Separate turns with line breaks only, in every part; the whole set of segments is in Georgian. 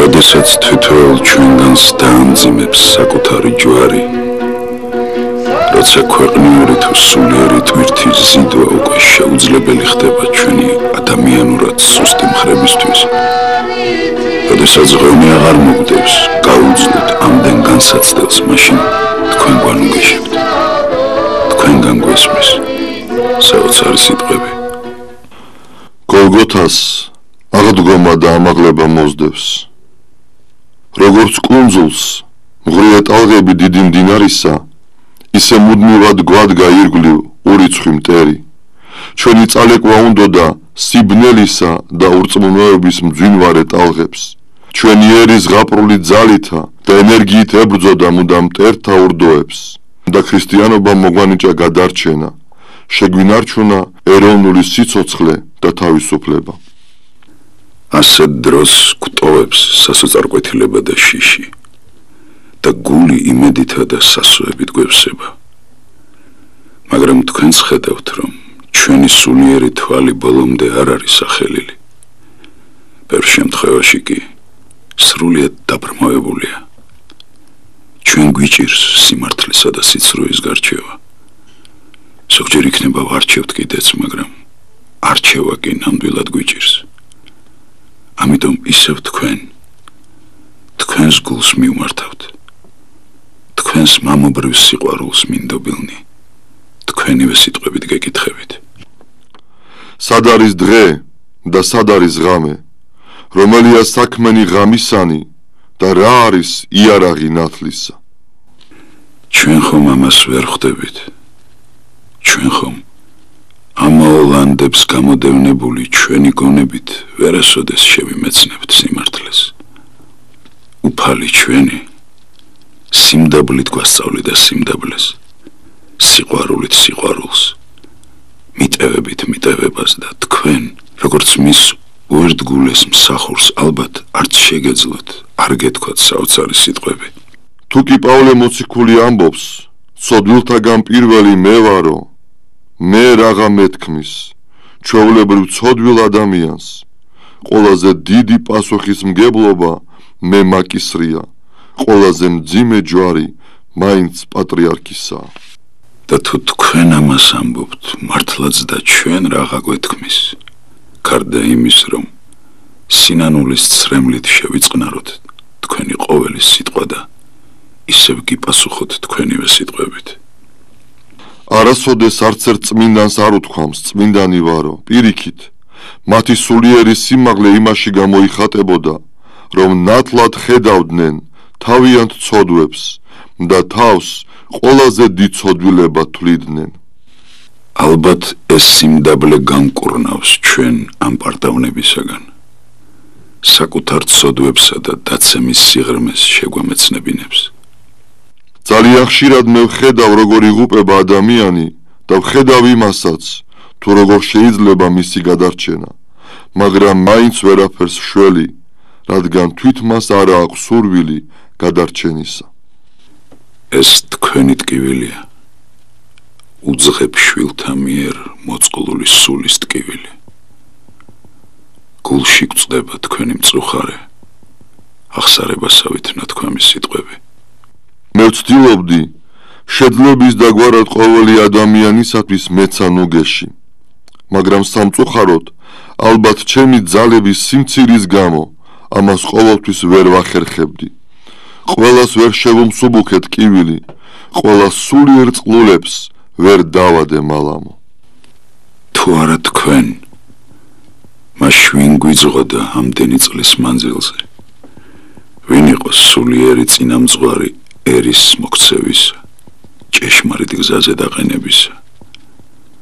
როდესაც თითოეულ ჩვენგანს დაამძიმებს საკუთარი ჯვარი, როცა ქვეყნიური თუ სულიერი ტვირთი ზიდვა უკვე შეუძლებელი ხდება ჩვენი ადამიანურად სუსტი მხრებისთვის, როდესაც ღვინი აღარ მოგდევს, გაუძლოთ ამდენ განსაცდელს, მაშინ თქვენგან უგეშებთ, თქვენგან გვესმის საოცარი სიტყვები.
გოლგოთას აღდგომა და ამაღლება მოსდევს. როგორც კუნძულს მღრია ტალღები დიდი მდინარისა, ისე მუდმივად გვადგა ირგვლივ ურიცხვი მტერი. ჩვენი წალეკვა უნდოდა სიბნელისა და ურწმუნოების მძვინვარე ტალღებს. ჩვენი ერის ზღაპრული ძალითა და ენერგიით ებრძოდა მუდამ მტერთა ურდოებს და ქრისტიანობა მოგვანიჭა გადარჩენა, შეგვინარჩუნა ეროვნული სიცოცხლე და თავისუფლება.
ასეთ დროს გვტოვებს სასოწარკვეთილება და შიში და გული იმედითა და სასოებით გვევსება. მაგრამ თქვენს ხედავთ, რომ ჩვენი სულიერი თვალი ბოლომდე არ არის ახელილი. ბევრ შემთხვევაში კი სრულიად დაბრმავებულია. ჩვენ გვიჭირს სიმართლისა და სიცრუის გარჩევა. ზოგჯერ იქნება ვარჩევთ კიდეც, მაგრამ არჩევა კი ნამდვილად გვიჭირს. ამიტომ ისევ თქვენს გულს მივმართავთ, თქვენს მამობრივ სიყვარულს მინდობილნი, თქვენივე სიტყვებით გეკითხებით.
სად არის დღე და სად არის ღამე, რომელია საქმენი ღამისანი და რა არის იარაღი ნათლისა?
ჩვენ ხომ ამას ვერ ხვდებით, ჩვენ ხომ ამაოლანდებს გამოდევნებული ჩვენი გონებით ვერასოდეს შევიმეცნებთ სიმართლეს. უფალი ჩვენი სიმდაბლით გვასწავლიდა სიმდაბლეს, სიყვარულით სიყვარულს, მიტევებით მიტევებას და თქვენ, როგორც მის უერთგულეს მსახურს ალბათ არც შეგეძლოთ, არ გეთქვათ საოცარი სიტყვები.
თუ კი პავლე მოციქული ამბობს, ცოდვილთაგან პირველი მე ვარო, მე რაღა მეთქმის, ჩვეულებრივ ცოდვილ ადამიანს, ყველაზე დიდი პასუხისმგებლობა მე მაკისრია, ყველაზე მძიმე ჯვარი მაინც პატრიარქისაა.
და თუ თქვენ ამას ამბობთ, მართლაც და ჩვენ რაღა გვეთქმის, გარდა იმის, რომ სინანულის ცრემლით შევიწყნაროთ თქვენი ყოველი სიტყვა და ისევ გიპასუხოთ თქვენივე სიტყვებით.
არასოდეს არც ერთ წმინდანს არ უთქვამს წმინდანი ვარო, პირიქით, მათი სულიერი სიმაღლე იმაში გამოიხატებოდა, რომ ნათლად ხედავდნენ თავიანთ ცოდვებს და თავს ყველაზე დიდ ცოდვილებად თვლიდნენ.
ალბათ ეს სიმდაბლე განკურნავს ჩვენ ამ პარტავნებისაგან, საკუთარ ცოდვებსა და დაცემის სიღრმეს შეგვემეცნებინებს.
ძალიან ხშირად მე ვხედავ, როგორ იღუპება ადამიანი და ვხედავ იმასაც, თუ როგორ შეიძლება მისი გადარჩენა, მაგრამ მაინც ვერაფერს შველი, რადგან თვით მას არ აქვს სურვილი გადარჩენისა.
ეს თქვენი ტკივილია, უძღებ შვილთა მიერ მოწყლული სულის ტკივილი. გულში გვწდება თქვენი მწუხარე, ახსარებასავით ნათქვამი სიტყვები.
მე ვცდილობდი შედლების დაგვარად ყოველი ადამიანისათვის მეცა ნუგეში, მაგრამ სამწუხაროდ ალბათ ჩემი ძალების სიმცირის გამო ამას ყოველთვის ვერ ვახერხებდი. ყველას ვერ შევუმსუბუქე ტკივილი, ყველა სულიერ წყლულებს ვერ დავადე მალამო.
თუ არა თქვენ, მას შვინ გვიძღოდა ამდენი წლის მანძილზე, იყოს სულიერი წინამძღვარი ერის მოქცევისა, ჭეშმარიტ გზაზე დაყენებისა.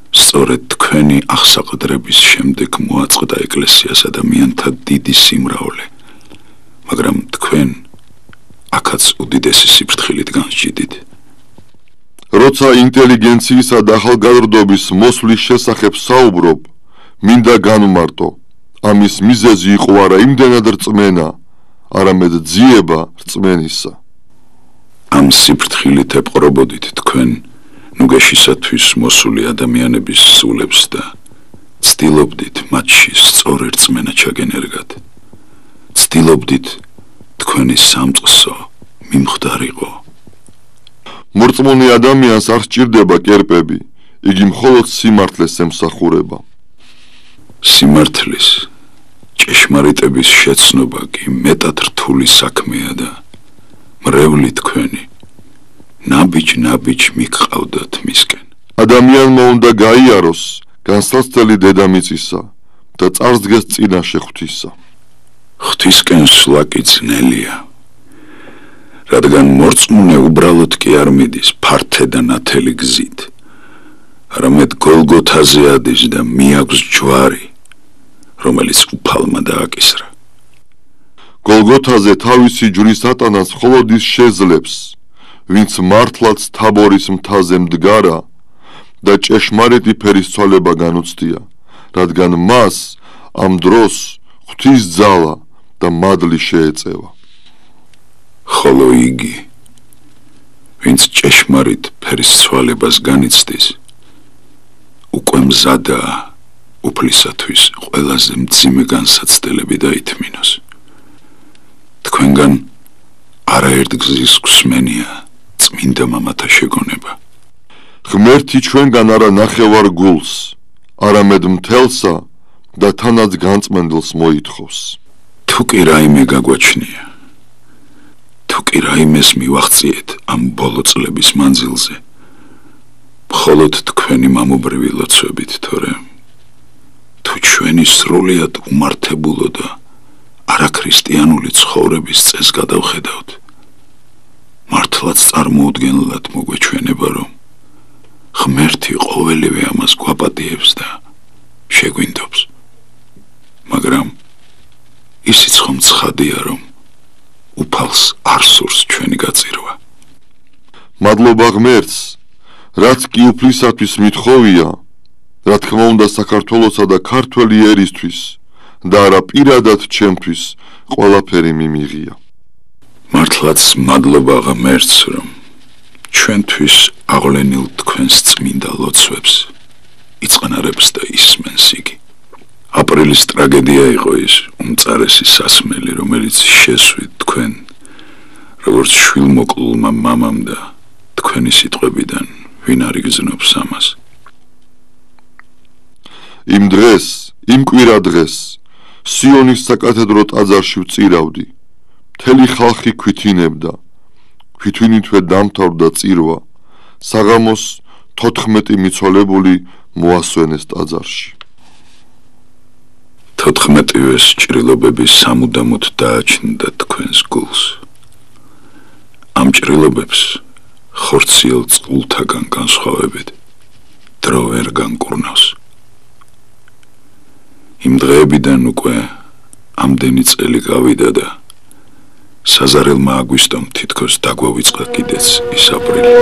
სწორედ თქვენი აღსაყდრების შემდეგ მოაწყდა ეკლესიას ადამიანთა დიდი სიმრავლე, მაგრამ თქვენ აქაც უდიდესი სიფრთხილით განსჯიდით.
როცა ინტელიგენციისა და ახალგაზრდობის მოსვლის შესახებ საუბრობ, მინდა განვმარტო, ამის მიზეზი იყო არა იმდენად რწმენა, არამედ ძიება რწმენისა.
ამ სიფრთხილით ეპყრობოდით თქვენ ნუგეშისათვის მოსული ადამიანების სულებს და ცდილობდით მათში სწორი რწმენა ჩაგენერგათ. ცდილობდით თქვენი სამწყსო მიმხვდარიყო.
მორწმუნე ადამიანს არ სჭირდება კერპები, იგი მხოლოდ სიმართლეს ემსახურება.
სიმართლის, ჭეშმარიტების შეცნობა კი მეტად რთული საქმეა და მრევლი თქვენი ნაბიჯ მიგყავდათ მისკენ.
ადამიანმა უნდა გაიაროს განსაცდელი დედამიწისა და წარსდგეს წინაშე ღვთისა.
ღვთისკენ სვლა კი ძნელია, რადგან მორწმუნე უბრალოდ კი არ მიდის ფართე და ნათელი გზით, არამედ გოლგოთაზე ადის და მიაქვს ჯვარი, რომელიც უფალმა დააკისრა.
გოლგოთაზე თავისი ჯვრის ატანას მხოლოდ ის შეძლებს, ვინც მართლაც თაბორის მთაზე მდგარა და ჭეშმარიტი ფერის ცვალება განუცდია, რადგან მას ამ დროს ღვთის ძალა და მადლი შეეწევა.
ხოლო იგი, ვინც ჭეშმარიტ ფერის ცვალებას განიცდის, უკვე მზადაა უფლისათვის ყველაზე მძიმე განსაცდელები დაითმინოს. თქვენგან არაერთ გზის გვსმენია წმინდა მამათა შეგონება.
ღმერთი ჩვენგან არა ნახევარ გულს, არამედ მთელსა და თანაც განწმენდელს მოითხოვს.
თუ კი რაიმე გაგვაჩნია, თუ კი რაიმეს მივახციეთ ამ ბოლო წლების მანძილზე, მხოლოდ თქვენი მამობრივი ლოცვებით, თორემ თუ ჩვენი სრულიად უმართებულო და არაქრისტიანული ცხოვრების წესს გადავხედავთ, მართლაც წარმოუდგენლად მოგვეჩვენება, რომ ღმერთი ყოველივე ამას გვაპატიებს და შეგვინდობს. მაგრამ ისიც ხომ ცხადია, რომ უფალს არ სურს ჩვენი გაწირვა.
მადლობა ღმერთს, რაც კი უფლისათვის მithოვია, რა თქმა უნდა საქართველოსა და ქართველი ერისთვის და არა პირადად ჩემთვის ყველაფერი მიმიღია.
მართლაც მადლობა ღმერთს, რომ ჩვენთვის აღვლენილ თქვენს წმინდა ლოცვებს იწყნარებს და ისმენს იგი. აპრილის ტრაგედია იყო ის უმწარესი სასმელი, რომელიც შესვით თქვენ, როგორც შვილმოკლულმა მამამ და თქვენი სიტყვებიდან ვინ არ იგრძნობს ამას.
იმ დღეს, იმ კვირა დღეს, სიონის საკათედრო ტაძარში ვწირავდი. მთელი ხალხი ქვითინებდა. ქვითინითვე დამთავრდა წირვა. საღამოს 14 მიცვალებული მოასვენეს ტაძარში.
14-ვეს ჭრილობები სამუდამოდ დააჩნდა თქვენს გულს. ამ ჭრილობებს ხორციელ წყულთაგან განსხვავებით დრო ვერ განკურნავს. იმ დღეებიდან უკვე ამდენი წელი გავიდა და საზარელმა აგვისტომ თითქოს დაგვავიწყდა კიდეც ის აპრილი.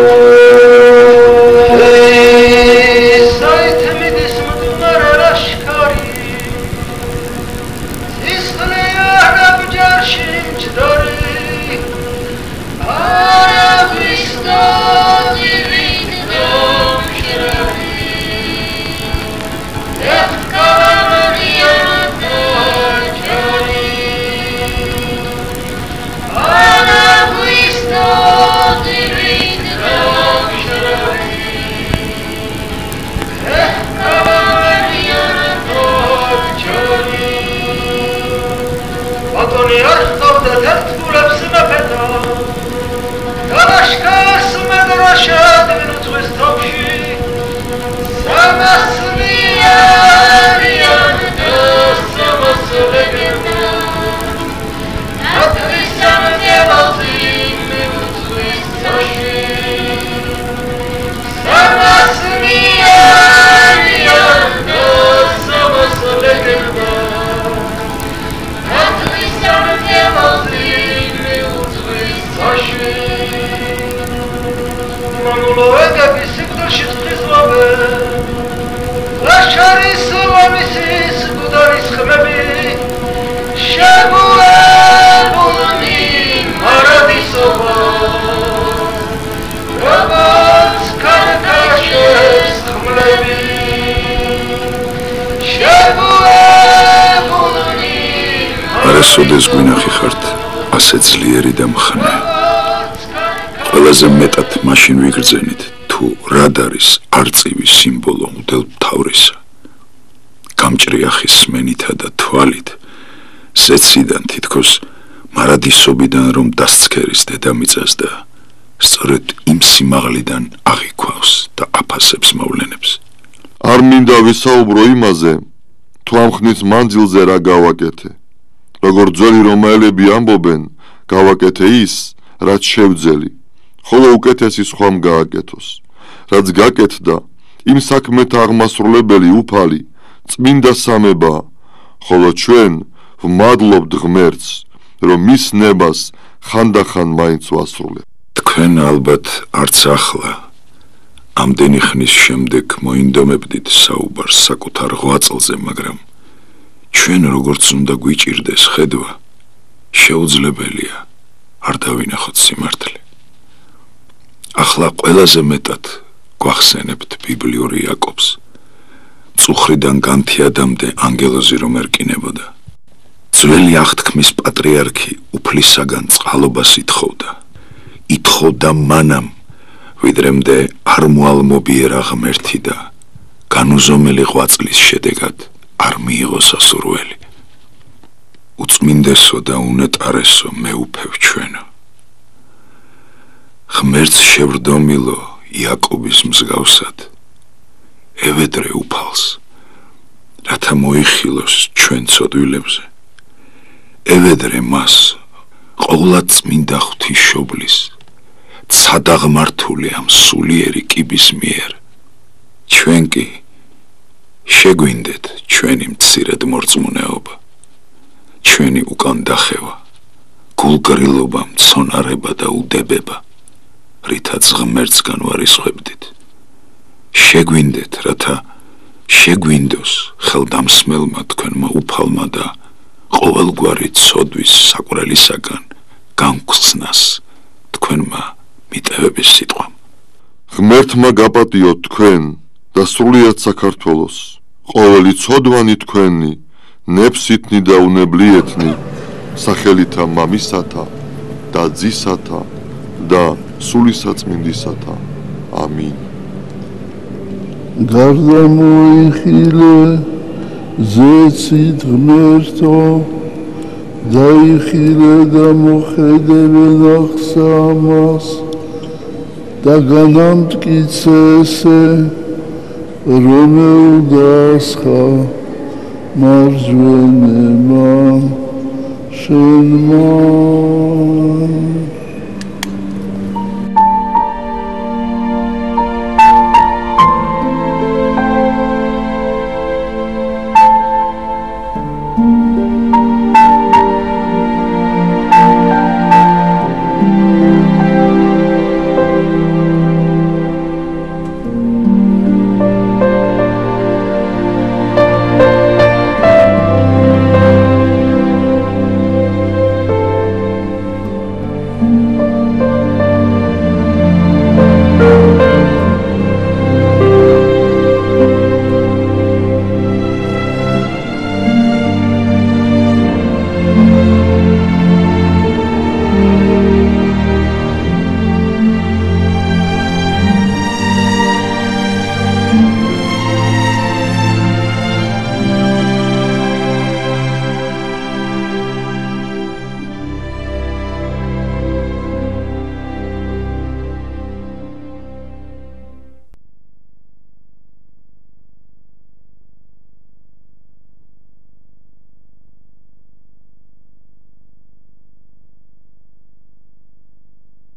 სოდეს გვინახი ხართ ასე ძლიერი და მხნე ყველაზე მეტად მაშინ ვიგრძენით თუ რად არის არწივის სიმბოლო მუდელ მთავრისა გამჭრიახის სმენითა და თვალით ზეციდან თითქოს მარადისობიდან რომ დასცქერის დედამიწას და სწორედ იმ სიმაღლიდან აღიქვავს და აფასებს მოვლენებს
არ მინდა ვისაუბრო იმაზე თუ ამ ხნის მანძილზე რა გავაკეთე როგორ ძველი რომაელები ამბობენ გავაკეთე ის რაც შევძელი ხოლო უკეთესი სხვამ გააკეთოს რაც გაკეთდა იმ საქმეთა აღმასრულებელი უფალი წმინდა სამებაა ხოლო ჩვენ ვმადლობთ ღმერთს რომ მის ნებას ხანდახან მაინც ვასრულებთ
თქვენ ალბათ არც ახლა ამდენი ხნის შემდეგ მოინდომებდით საუბარს საკუთარ ღვაწლზე მაგრამ ჩვენ როგორც უნდა გვიჭირდეს ხედვა შეუძლებელია არ დავინახოთ სიმართლე ახლა ყველაზე მეტად გვახსენებთ ბიბლიურ იაკობს წუხრიდან განთიადამდე ანგელოზი რომ ერკინებოდა ძველი აღთქმის პატრიარქი უფლისაგან წყალობას ითხოვდა მანამ ვიდრემდე არ მოალმობიერა ღმერთი და განუზომელი ღვაწლის შედეგად არ მიიღო სასურველი უწმინდესო და უნეტარესო მეუფევ ჩვენო ღმერთს შევრდომილო იაკობის მსგავსად ევედრე უფალს რათა მოიხილოს ჩვენ ცოდვილებზე ევედრე მას ყოვლად წმინდა ღვთისმშობლის ცადაღმართული ამ სულიერი კიბის მიერ ჩვენ კი შეგვინდეთ ჩვენი მცირედ მორწმუნეობა ჩვენი უკან დახევა გულგრილობა მცონარება და უდებება რითაც ღმერთს განვარისხვებდით შეგვინდეთ რათა შეგვინდოს ხელდამსმელმა თქვენმა უფალმა და ყოველგვარი ცოდვის საყვრელისაგან განგვხსნას თქვენმა მიტევების სიტყვამ
ღმერთმა გაპატიოთ თქვენ და სრულიად საქართველოს ყოველი ცოდვანი თქვენი ნებსითნი და უნებლიეთნი სახელითა მამისათა და ძისათა და სულისაწმინდისათა ამინ გარდა მოიხილე ზეცით ღმერთო დაიხილე და მოხედევე ნახსა ამას და განამტკიცე ესე რომელ დასხა მარჯვენებმა შენმა